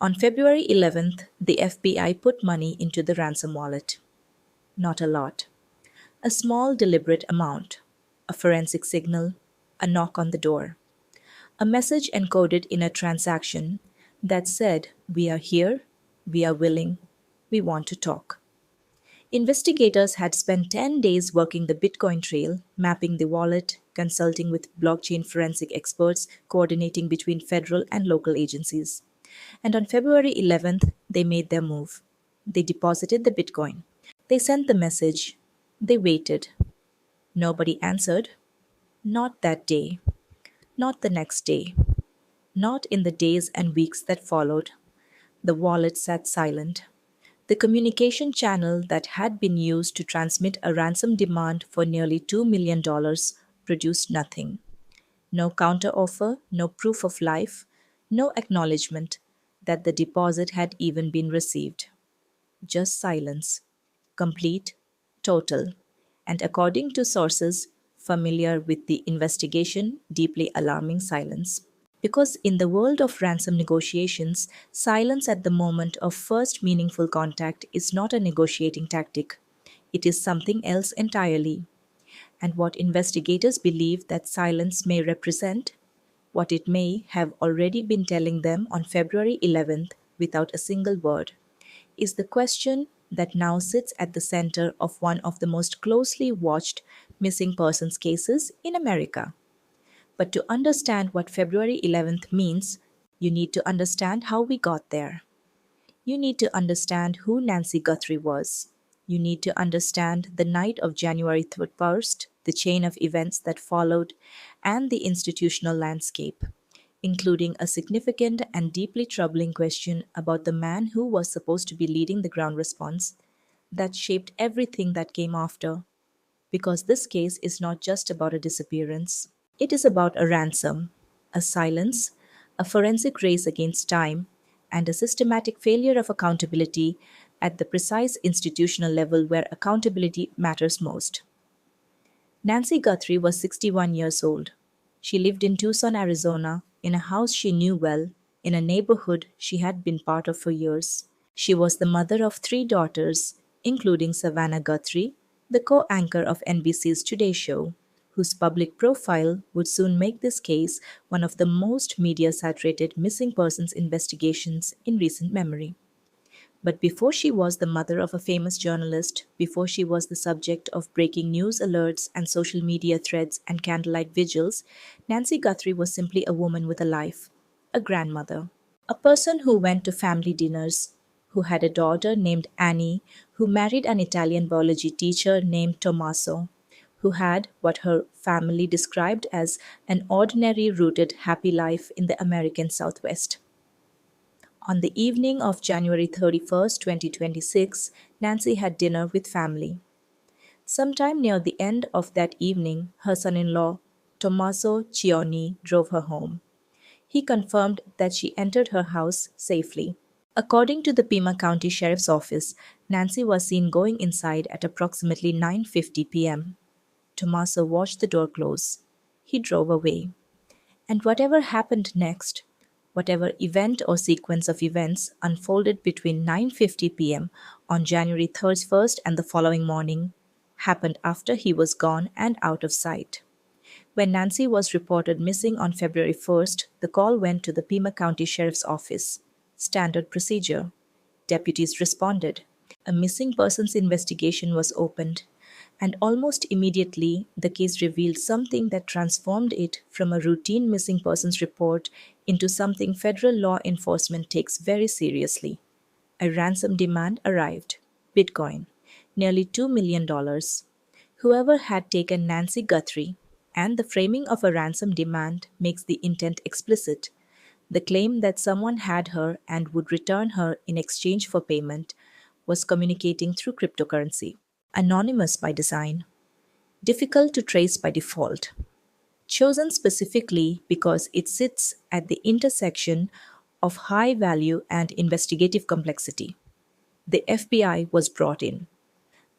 On February 11th, the FBI put money into the ransom wallet. Not a lot. A small, deliberate amount. A forensic signal. A knock on the door. A message encoded in a transaction that said, "We are here, we are willing, we want to talk." Investigators had spent 10 days working the Bitcoin trail, mapping the wallet, consulting with blockchain forensic experts, coordinating between federal and local agencies. And on February 11th, they made their move. They deposited the Bitcoin. They sent the message. They waited. Nobody answered. Not that day. Not the next day. Not in the days and weeks that followed. The wallet sat silent. The communication channel that had been used to transmit a ransom demand for nearly $2 million produced nothing. No counteroffer, no proof of life, no acknowledgement that the deposit had even been received. Just silence. Complete, total, and according to sources familiar with the investigation, deeply alarming silence. Because in the world of ransom negotiations, silence at the moment of first meaningful contact is not a negotiating tactic. It is something else entirely. And what investigators believe that silence may represent, what it may have already been telling them on February 11th without a single word, is the question that now sits at the center of one of the most closely watched missing persons cases in America. But to understand what February 11th means, you need to understand how we got there. You need to understand who Nancy Guthrie was. You need to understand the night of January 1st, the chain of events that followed, and the institutional landscape, including a significant and deeply troubling question about the man who was supposed to be leading the ground response that shaped everything that came after. Because this case is not just about a disappearance, it is about a ransom, a silence, a forensic race against time, and a systematic failure of accountability at the precise institutional level where accountability matters most. Nancy Guthrie was 61 years old. She lived in Tucson, Arizona, in a house she knew well, in a neighborhood she had been part of for years. She was the mother of three daughters, including Savannah Guthrie, the co anchor of NBC's Today Show, whose public profile would soon make this case one of the most media saturated missing persons investigations in recent memory. But before she was the mother of a famous journalist, before she was the subject of breaking news alerts and social media threads and candlelight vigils, Nancy Guthrie was simply a woman with a life, a grandmother, a person who went to family dinners, who had a daughter named Annie, who married an Italian biology teacher named Tommaso, who had what her family described as an ordinary, rooted, happy life in the American Southwest. On the evening of January 31st, 2026, Nancy had dinner with family. Sometime near the end of that evening, her son-in-law, Tommaso Cioni, drove her home. He confirmed that she entered her house safely. According to the Pima County Sheriff's Office, Nancy was seen going inside at approximately 9:50 p.m. Tommaso watched the door close. He drove away. And whatever happened next, whatever event or sequence of events unfolded between 9:50 p.m. on January 31st and the following morning, happened after he was gone and out of sight. When Nancy was reported missing on February 1st, the call went to the Pima County Sheriff's Office. Standard procedure. Deputies responded. A missing persons investigation was opened, and almost immediately the case revealed something that transformed it from a routine missing persons report into something federal law enforcement takes very seriously. A ransom demand arrived. Bitcoin. Nearly $2 million. Whoever had taken Nancy Guthrie, and the framing of a ransom demand makes the intent explicit. The claim that someone had her and would return her in exchange for payment was communicating through cryptocurrency. Anonymous by design. Difficult to trace by default. Chosen specifically because it sits at the intersection of high value and investigative complexity. The FBI was brought in.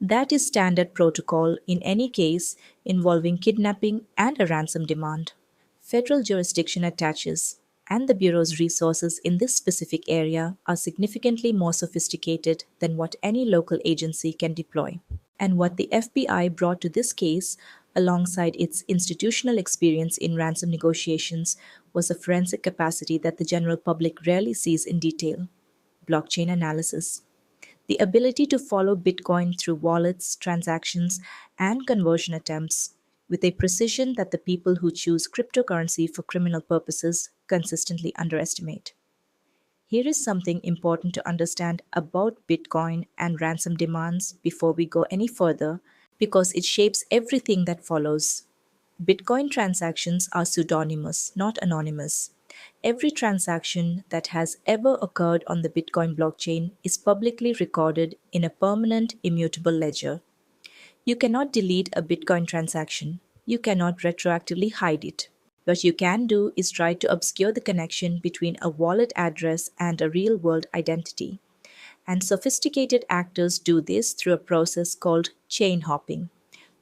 That is standard protocol in any case involving kidnapping and a ransom demand. Federal jurisdiction attaches, and the Bureau's resources in this specific area are significantly more sophisticated than what any local agency can deploy. And what the FBI brought to this case, alongside its institutional experience in ransom negotiations, was a forensic capacity that the general public rarely sees in detail: blockchain analysis. The ability to follow Bitcoin through wallets, transactions, and conversion attempts with a precision that the people who choose cryptocurrency for criminal purposes consistently underestimate. Here is something important to understand about Bitcoin and ransom demands before we go any further, because it shapes everything that follows. Bitcoin transactions are pseudonymous, not anonymous. Every transaction that has ever occurred on the Bitcoin blockchain is publicly recorded in a permanent, immutable ledger. You cannot delete a Bitcoin transaction. You cannot retroactively hide it. What you can do is try to obscure the connection between a wallet address and a real world identity. And sophisticated actors do this through a process called chain hopping,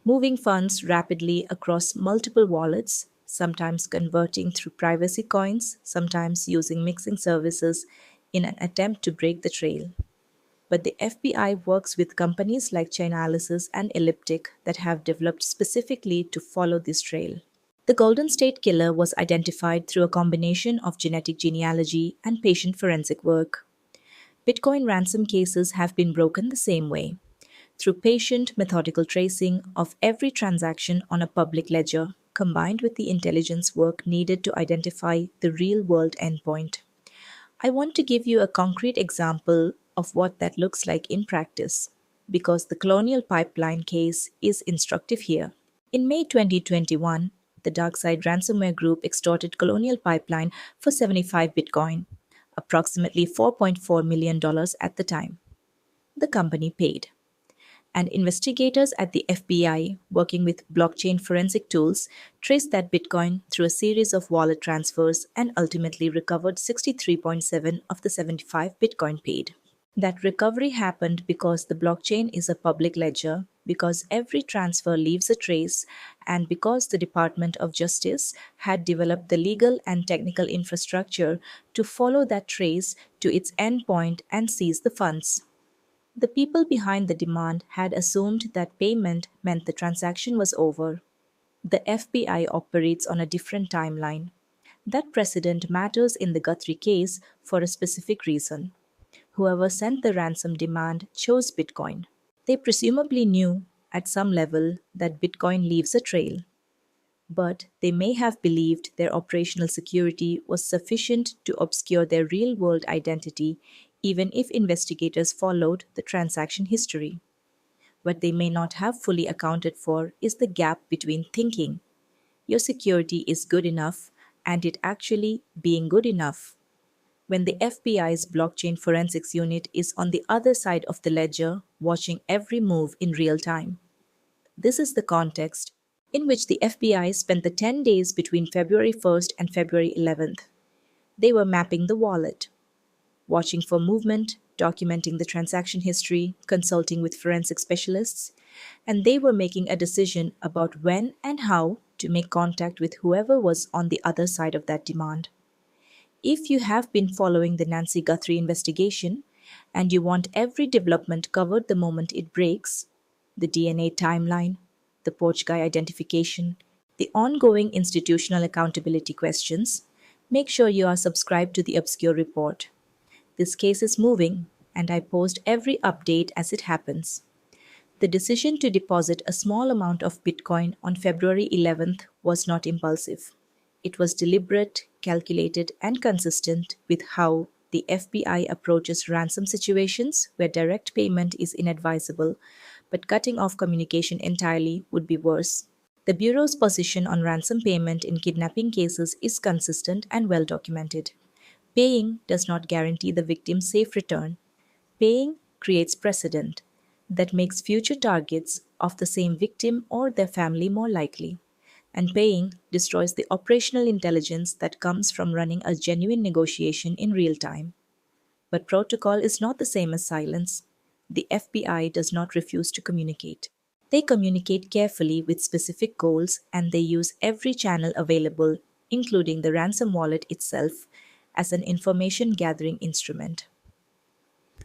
moving funds rapidly across multiple wallets, sometimes converting through privacy coins, sometimes using mixing services in an attempt to break the trail. But the FBI works with companies like Chainalysis and Elliptic that have developed specifically to follow this trail. The Golden State Killer was identified through a combination of genetic genealogy and patient forensic work. Bitcoin ransom cases have been broken the same way, through patient methodical tracing of every transaction on a public ledger, combined with the intelligence work needed to identify the real world endpoint. I want to give you a concrete example of what that looks like in practice, because the Colonial Pipeline case is instructive here. In May 2021, the DarkSide ransomware group extorted Colonial Pipeline for 75 Bitcoin, approximately $4.4 million at the time. The company paid, and investigators at the FBI, working with blockchain forensic tools, traced that Bitcoin through a series of wallet transfers and ultimately recovered 63.7 of the 75 Bitcoin paid. That recovery happened because the blockchain is a public ledger, because every transfer leaves a trace, and because the Department of Justice had developed the legal and technical infrastructure to follow that trace to its endpoint and seize the funds. The people behind the demand had assumed that payment meant the transaction was over. The FBI operates on a different timeline. That precedent matters in the Guthrie case for a specific reason. Whoever sent the ransom demand chose Bitcoin. They presumably knew, at some level, that Bitcoin leaves a trail. But they may have believed their operational security was sufficient to obscure their real world identity, even if investigators followed the transaction history. What they may not have fully accounted for is the gap between thinking your security is good enough and it actually being good enough. When the FBI's blockchain forensics unit is on the other side of the ledger, watching every move in real time. This is the context in which the FBI spent the 10 days between February 1st and February 11th. They were mapping the wallet, watching for movement, documenting the transaction history, consulting with forensic specialists, and they were making a decision about when and how to make contact with whoever was on the other side of that demand. If you have been following the Nancy Guthrie investigation and you want every development covered the moment it breaks, the DNA timeline, the Porch guy identification, the ongoing institutional accountability questions, make sure you are subscribed to the Obscure Report. This case is moving, and I post every update as it happens. The decision to deposit a small amount of Bitcoin on February 11th was not impulsive. It was deliberate, calculated, and consistent with how the FBI approaches ransom situations where direct payment is inadvisable, but cutting off communication entirely would be worse. The Bureau's position on ransom payment in kidnapping cases is consistent and well documented. Paying does not guarantee the victim's safe return. Paying creates precedent that makes future targets of the same victim or their family more likely. And paying destroys the operational intelligence that comes from running a genuine negotiation in real time. But protocol is not the same as silence. The FBI does not refuse to communicate. They communicate carefully with specific goals, and they use every channel available, including the ransom wallet itself, as an information gathering instrument.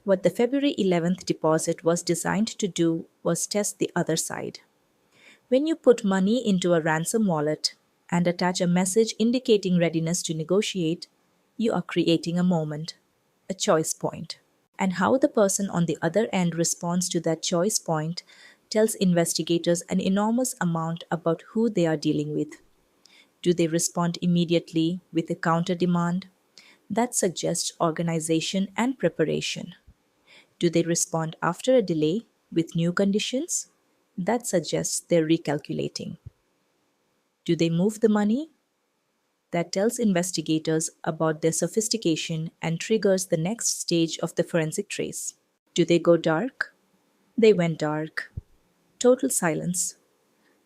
What the February 11th deposit was designed to do was test the other side. When you put money into a ransom wallet and attach a message indicating readiness to negotiate, you are creating a moment, a choice point. And how the person on the other end responds to that choice point tells investigators an enormous amount about who they are dealing with. Do they respond immediately with a counter demand? That suggests organization and preparation. Do they respond after a delay with new conditions? That suggests they're recalculating. Do they move the money? That tells investigators about their sophistication and triggers the next stage of the forensic trace. Do they go dark? They went dark. Total silence.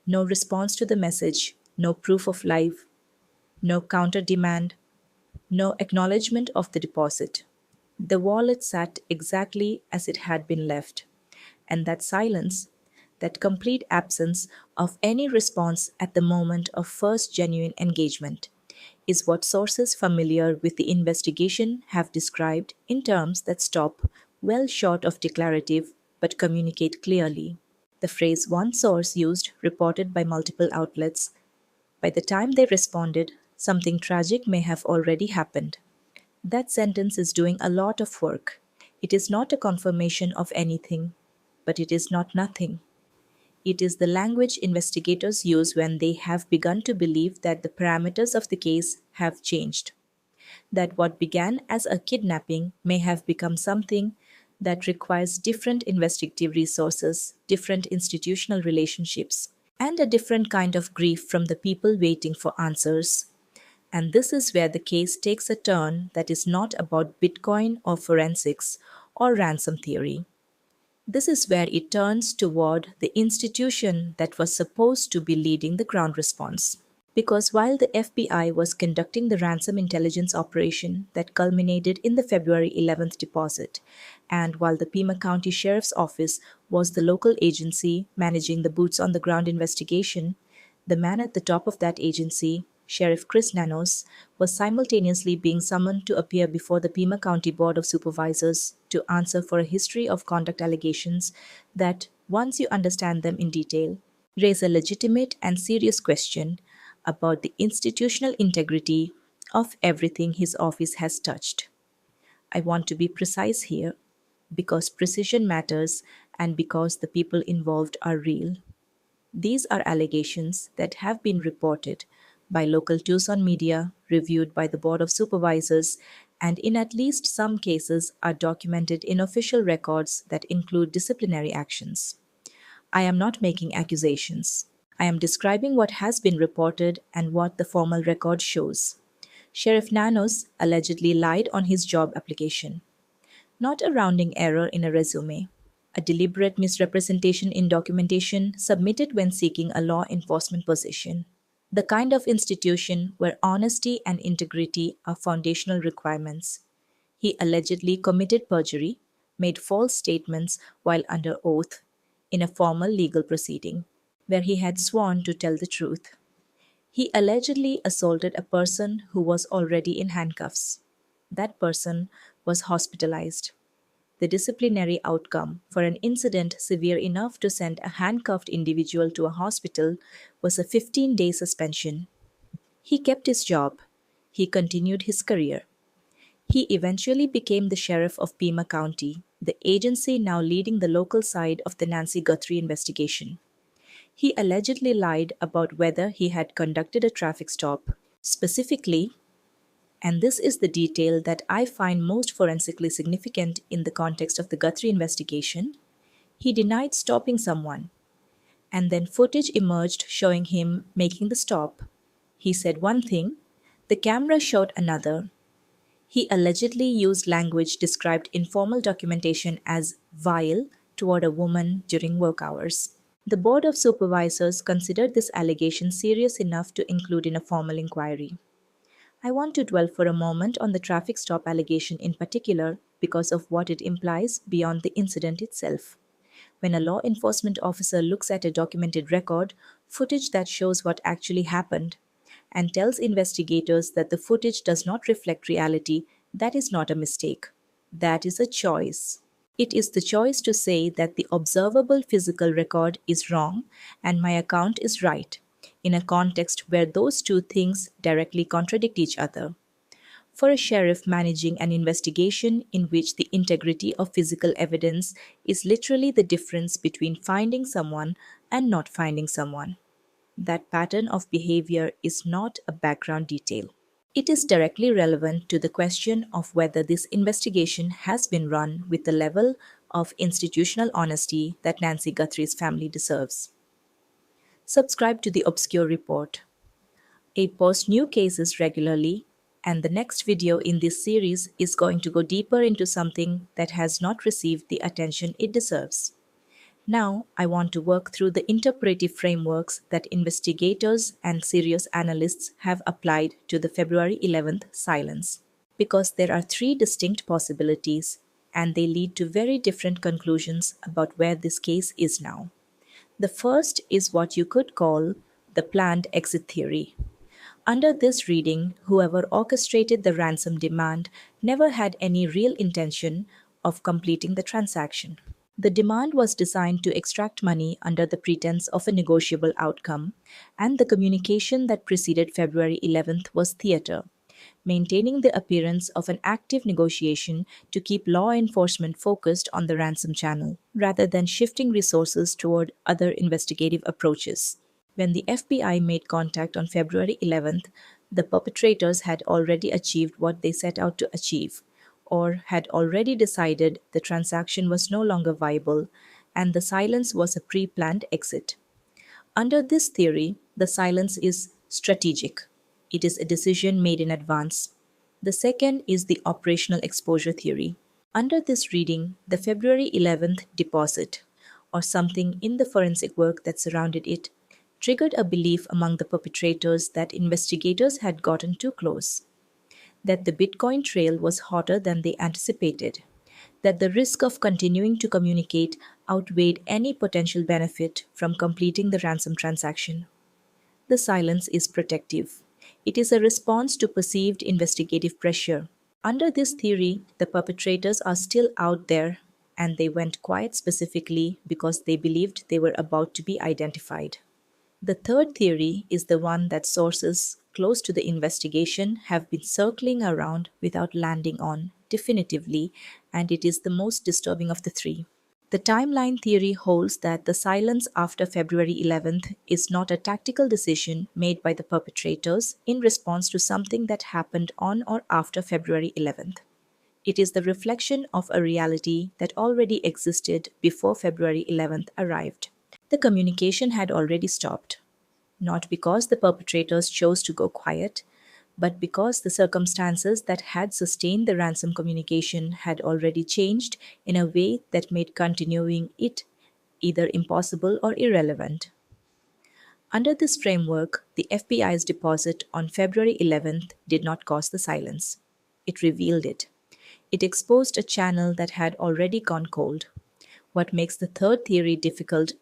No response to the message, no proof of life, no counter demand, no acknowledgement of the deposit. The wallet sat exactly as it had been left, and that silence, that complete absence of any response at the moment of first genuine engagement, is what sources familiar with the investigation have described in terms that stop well short of declarative but communicate clearly. The phrase one source used, reported by multiple outlets, by the time they responded, something tragic may have already happened. That sentence is doing a lot of work. It is not a confirmation of anything, but it is not nothing. It is the language investigators use when they have begun to believe that the parameters of the case have changed, that what began as a kidnapping may have become something that requires different investigative resources, different institutional relationships, and a different kind of grief from the people waiting for answers. And this is where the case takes a turn that is not about Bitcoin or forensics or ransom theory. This is where it turns toward the institution that was supposed to be leading the ground response. Because while the FBI was conducting the ransom intelligence operation that culminated in the February 11th deposit, and while the Pima County Sheriff's Office was the local agency managing the boots on the ground investigation, the man at the top of that agency, Sheriff Chris Nanos, was simultaneously being summoned to appear before the Pima County Board of Supervisors to answer for a history of conduct allegations that, once you understand them in detail, raise a legitimate and serious question about the institutional integrity of everything his office has touched. I want to be precise here because precision matters and because the people involved are real. These are allegations that have been reported by local Tucson media, reviewed by the Board of Supervisors, and in at least some cases are documented in official records that include disciplinary actions. I am not making accusations. I am describing what has been reported and what the formal record shows. Sheriff Nanos allegedly lied on his job application. Not a rounding error in a resume, a deliberate misrepresentation in documentation submitted when seeking a law enforcement position. The kind of institution where honesty and integrity are foundational requirements. He allegedly committed perjury, made false statements while under oath in a formal legal proceeding, where he had sworn to tell the truth. He allegedly assaulted a person who was already in handcuffs. That person was hospitalized. The disciplinary outcome for an incident severe enough to send a handcuffed individual to a hospital was a 15-day suspension. He kept his job. He continued his career. He eventually became the sheriff of Pima County, the agency now leading the local side of the Nancy Guthrie investigation. He allegedly lied about whether he had conducted a traffic stop. Specifically, and this is the detail that I find most forensically significant in the context of the Guthrie investigation, he denied stopping someone. And then footage emerged showing him making the stop. He said one thing, the camera showed another. He allegedly used language described in formal documentation as vile toward a woman during work hours. The Board of Supervisors considered this allegation serious enough to include in a formal inquiry. I want to dwell for a moment on the traffic stop allegation in particular because of what it implies beyond the incident itself. When a law enforcement officer looks at a documented record, footage that shows what actually happened, and tells investigators that the footage does not reflect reality, that is not a mistake. That is a choice. It is the choice to say that the observable physical record is wrong and my account is right, in a context where those two things directly contradict each other. For a sheriff managing an investigation in which the integrity of physical evidence is literally the difference between finding someone and not finding someone, that pattern of behavior is not a background detail. It is directly relevant to the question of whether this investigation has been run with the level of institutional honesty that Nancy Guthrie's family deserves. Subscribe to the Obscure Report. I post new cases regularly, and the next video in this series is going to go deeper into something that has not received the attention it deserves. Now, I want to work through the interpretive frameworks that investigators and serious analysts have applied to the February 11th silence. Because there are three distinct possibilities, and they lead to very different conclusions about where this case is now. The first is what you could call the planned exit theory. Under this reading, whoever orchestrated the ransom demand never had any real intention of completing the transaction. The demand was designed to extract money under the pretense of a negotiable outcome, and the communication that preceded February 11th was theater, maintaining the appearance of an active negotiation to keep law enforcement focused on the ransom channel, rather than shifting resources toward other investigative approaches. When the FBI made contact on February 11th, the perpetrators had already achieved what they set out to achieve, or had already decided the transaction was no longer viable, and the silence was a pre planned exit. Under this theory, the silence is strategic. It is a decision made in advance. The second is the operational exposure theory. Under this reading, the February 11th deposit, or something in the forensic work that surrounded it, triggered a belief among the perpetrators that investigators had gotten too close, that the Bitcoin trail was hotter than they anticipated, that the risk of continuing to communicate outweighed any potential benefit from completing the ransom transaction. The silence is protective. It is a response to perceived investigative pressure. Under this theory, the perpetrators are still out there, and they went quiet specifically because they believed they were about to be identified. The third theory is the one that sources close to the investigation have been circling around without landing on definitively, and it is the most disturbing of the three. The timeline theory holds that the silence after February 11th is not a tactical decision made by the perpetrators in response to something that happened on or after February 11th. It is the reflection of a reality that already existed before February 11th arrived. The communication had already stopped, not because the perpetrators chose to go quiet, but because the circumstances that had sustained the ransom communication had already changed in a way that made continuing it either impossible or irrelevant. Under this framework, the FBI's deposit on February 11th did not cause the silence. It revealed it. It exposed a channel that had already gone cold. What makes the third theory difficult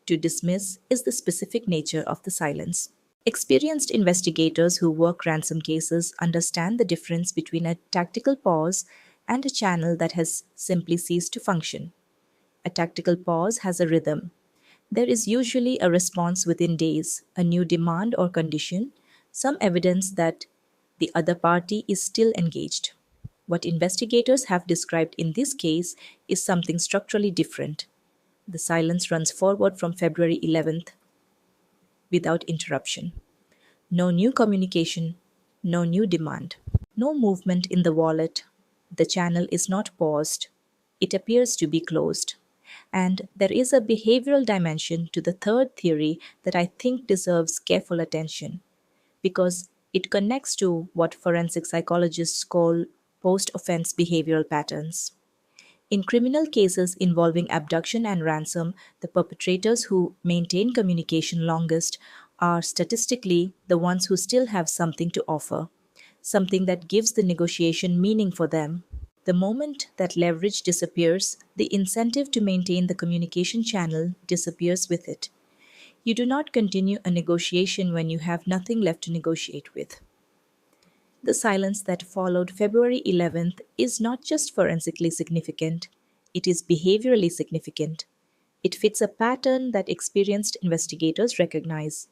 to dismiss is the specific nature of the silence. Experienced investigators who work ransom cases understand the difference between a tactical pause and a channel that has simply ceased to function. A tactical pause has a rhythm. There is usually a response within days, a new demand or condition, some evidence that the other party is still engaged. What investigators have described in this case is something structurally different. The silence runs forward from February 11th without interruption. No new communication, no new demand, no movement in the wallet. The channel is not paused. It appears to be closed. And there is a behavioral dimension to the third theory that I think deserves careful attention because it connects to what forensic psychologists call post offense behavioral patterns. In criminal cases involving abduction and ransom, the perpetrators who maintain communication longest are statistically the ones who still have something to offer, something that gives the negotiation meaning for them. The moment that leverage disappears, the incentive to maintain the communication channel disappears with it. You do not continue a negotiation when you have nothing left to negotiate with. The silence that followed February 11th is not just forensically significant, it is behaviorally significant. It fits a pattern that experienced investigators recognize.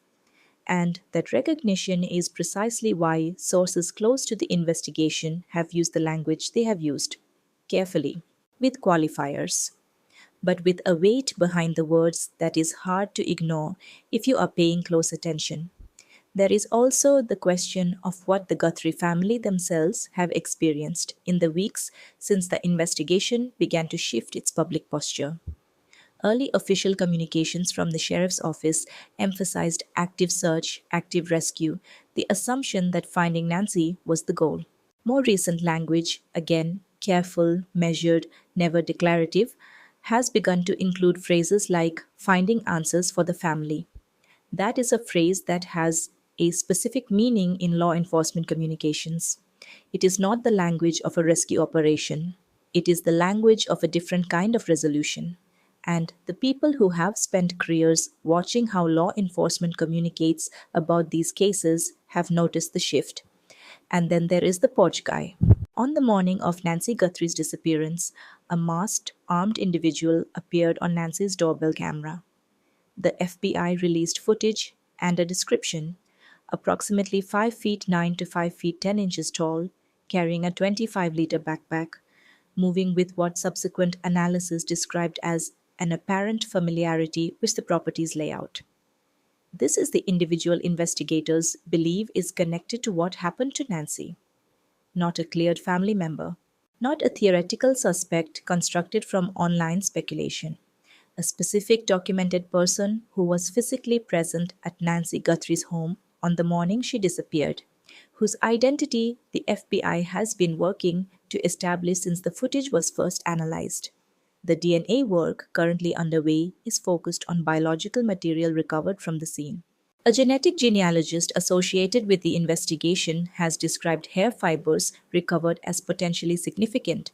And that recognition is precisely why sources close to the investigation have used the language they have used, carefully, with qualifiers, but with a weight behind the words that is hard to ignore if you are paying close attention. There is also the question of what the Guthrie family themselves have experienced in the weeks since the investigation began to shift its public posture. Early official communications from the sheriff's office emphasized active search, active rescue, the assumption that finding Nancy was the goal. More recent language, again careful, measured, never declarative, has begun to include phrases like finding answers for the family. That is a phrase that has a specific meaning in law enforcement communications. It is not the language of a rescue operation, it is the language of a different kind of resolution. And the people who have spent careers watching how law enforcement communicates about these cases have noticed the shift. And then there is the porch guy. On the morning of Nancy Guthrie's disappearance, a masked, armed individual appeared on Nancy's doorbell camera. The FBI released footage and a description, approximately 5 feet 9 to 5 feet 10 inches tall, carrying a 25-liter backpack, moving with what subsequent analysis described as an apparent familiarity with the property's layout. This is the individual investigators believe is connected to what happened to Nancy, not a cleared family member, not a theoretical suspect constructed from online speculation. A specific documented person who was physically present at Nancy Guthrie's home on the morning she disappeared, whose identity the FBI has been working to establish since the footage was first analyzed. The DNA work currently underway is focused on biological material recovered from the scene. A genetic genealogist associated with the investigation has described hair fibers recovered as potentially significant.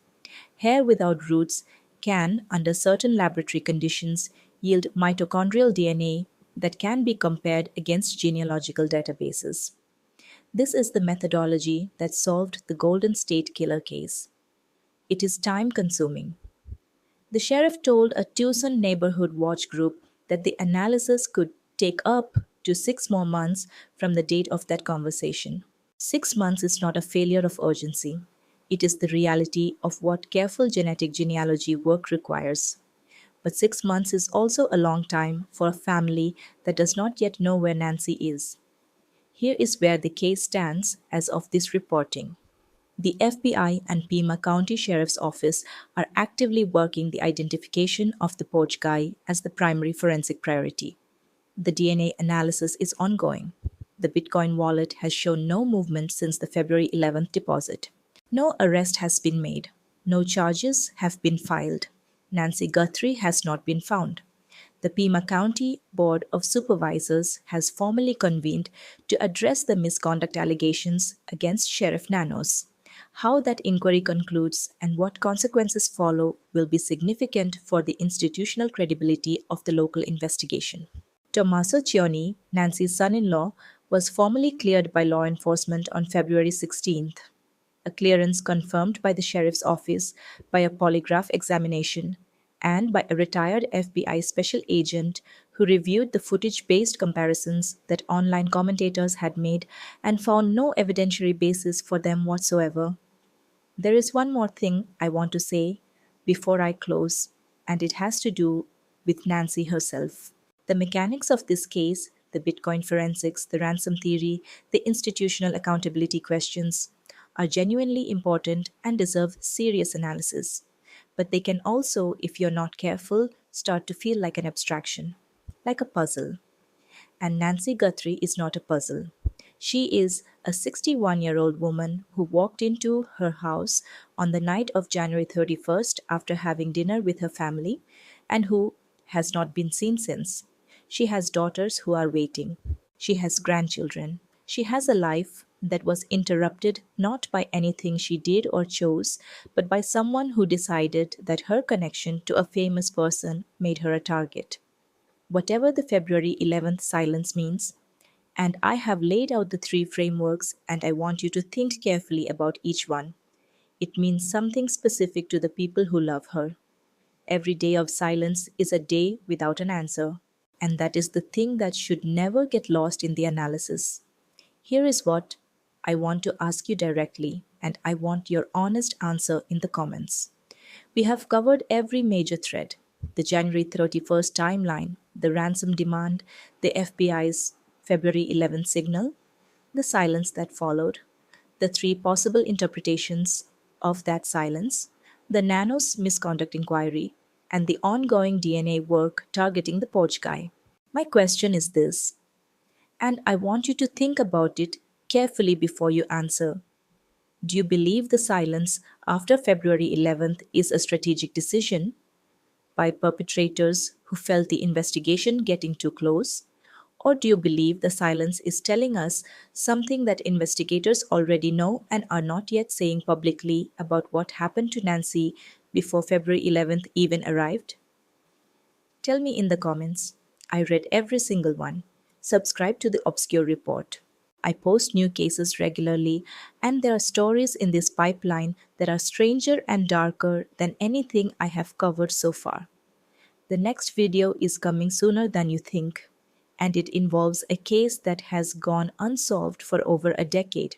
Hair without roots can, under certain laboratory conditions, yield mitochondrial DNA that can be compared against genealogical databases. This is the methodology that solved the Golden State Killer case. It is time consuming. The sheriff told a Tucson neighborhood watch group that the analysis could take up to 6 more months from the date of that conversation. 6 months is not a failure of urgency. It is the reality of what careful genetic genealogy work requires. But 6 months is also a long time for a family that does not yet know where Nancy is. Here is where the case stands as of this reporting. The FBI and Pima County Sheriff's Office are actively working the identification of the porch guy as the primary forensic priority. The DNA analysis is ongoing. The Bitcoin wallet has shown no movement since the February 11th deposit. No arrest has been made. No charges have been filed. Nancy Guthrie has not been found. The Pima County Board of Supervisors has formally convened to address the misconduct allegations against Sheriff Nanos. How that inquiry concludes and what consequences follow will be significant for the institutional credibility of the local investigation. Tommaso Cioni, Nancy's son-in-law, was formally cleared by law enforcement on February 16th. A clearance confirmed by the sheriff's office by a polygraph examination and by a retired FBI special agent who reviewed the footage-based comparisons that online commentators had made and found no evidentiary basis for them whatsoever. There is one more thing I want to say before I close, and it has to do with Nancy herself. The mechanics of this case, the Bitcoin forensics, the ransom theory, the institutional accountability questions, are genuinely important and deserve serious analysis. But they can also, if you're not careful, start to feel like an abstraction, like a puzzle. And Nancy Guthrie is not a puzzle. She is a 61-year-old woman who walked into her house on the night of January 31st after having dinner with her family and who has not been seen since. She has daughters who are waiting. She has grandchildren. She has a life that was interrupted not by anything she did or chose, but by someone who decided that her connection to a famous person made her a target. whatever the February 11th silence means, and I have laid out the three frameworks and I want you to think carefully about each one. It means something specific to the people who love her. Every day of silence is a day without an answer, and that is the thing that should never get lost in the analysis. Here is what I want to ask you directly, and I want your honest answer in the comments. We have covered every major thread: the January 31st timeline, the ransom demand, the FBI's February 11th signal, the silence that followed, the three possible interpretations of that silence, the Nanos misconduct inquiry, and the ongoing DNA work targeting the Porch guy. My question is this, and I want you to think about it carefully before you answer. Do you believe the silence after February 11th is a strategic decision by perpetrators who felt the investigation getting too close? Or do you believe the silence is telling us something that investigators already know and are not yet saying publicly about what happened to Nancy before February 11th even arrived? Tell me in the comments. I read every single one. Subscribe to the Obscure Report. I post new cases regularly, and there are stories in this pipeline that are stranger and darker than anything I have covered so far. The next video is coming sooner than you think, and it involves a case that has gone unsolved for over a decade,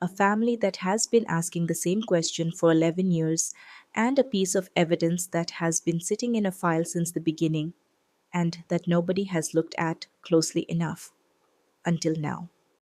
a family that has been asking the same question for 11 years, and a piece of evidence that has been sitting in a file since the beginning and that nobody has looked at closely enough until now.